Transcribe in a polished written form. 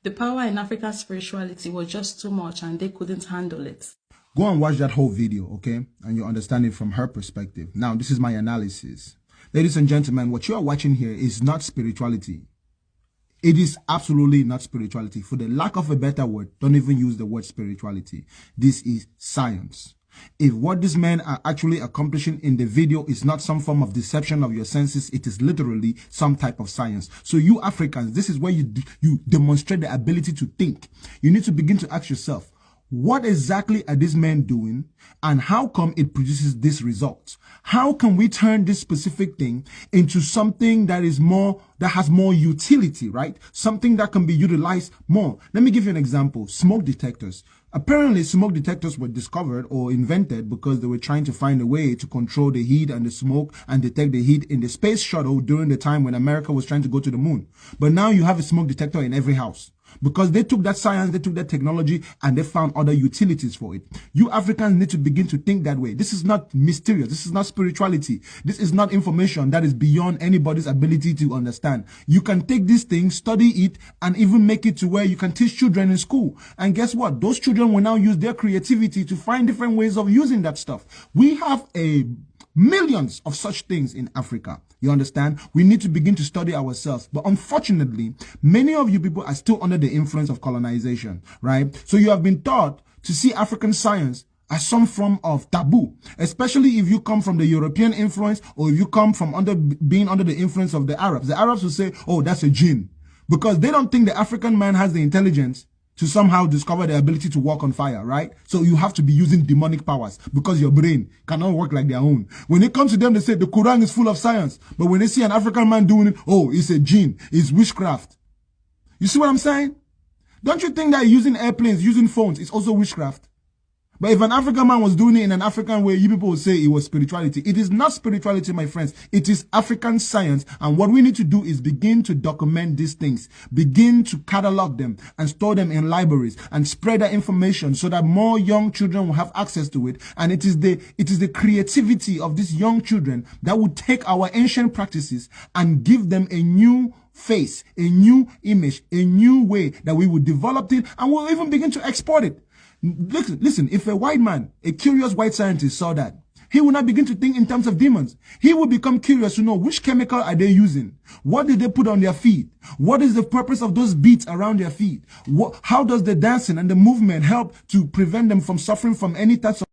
The power in African spirituality was just too much and they couldn't handle it. Go and watch that whole video, okay? And you'll understand it from her perspective. Now, this is my analysis. Ladies and gentlemen, what you are watching here is not spirituality. It is absolutely not spirituality. For the lack of a better word, don't even use the word spirituality. This is science. If what these men are actually accomplishing in the video is not some form of deception of your senses, it is literally some type of science. So you Africans, this is where you demonstrate the ability to think. You need to begin to ask yourself, what exactly are these men doing and how come it produces this result? How can we turn this specific thing into something that is more, that has more utility, right? Something that can be utilized more. Let me give you an example. Smoke detectors. Apparently, smoke detectors were discovered or invented because they were trying to find a way to control the heat and the smoke and detect the heat in the space shuttle during the time when America was trying to go to the moon. But now you have a smoke detector in every house. Because they took that science, they took that technology, and they found other utilities for it. You Africans need to begin to think that way. This is not mysterious. This is not spirituality. This is not information that is beyond anybody's ability to understand. You can take these things, study it, and even make it to where you can teach children in school. And guess what? Those children will now use their creativity to find different ways of using that stuff. We have millions of such things in Africa. You understand? We need to begin to study ourselves. But unfortunately, many of you people are still under the influence of colonization, right? So you have been taught to see African science as some form of taboo, especially if you come from the European influence or if you come from being under the influence of the Arabs. The Arabs will say, oh, that's a jinn, because they don't think the African man has the intelligence to somehow discover the ability to walk on fire, right? So you have to be using demonic powers because your brain cannot work like their own. When it comes to them, they say the Quran is full of science. But when they see an African man doing it, oh, it's a jinn, it's witchcraft. You see what I'm saying? Don't you think that using airplanes, using phones is also witchcraft? But if an African man was doing it in an African way, you people would say it was spirituality. It is not spirituality, my friends. It is African science. And what we need to do is begin to document these things, begin to catalog them and store them in libraries and spread that information so that more young children will have access to it. And it is the creativity of these young children that will take our ancient practices and give them a new face, a new image, a new way that we will develop it, and we'll even begin to export it. Listen, if a white man, a curious white scientist saw that, he will not begin to think in terms of demons. He will become curious to know which chemical are they using? What did they put on their feet? What is the purpose of those beads around their feet? How does the dancing and the movement help to prevent them from suffering from any types of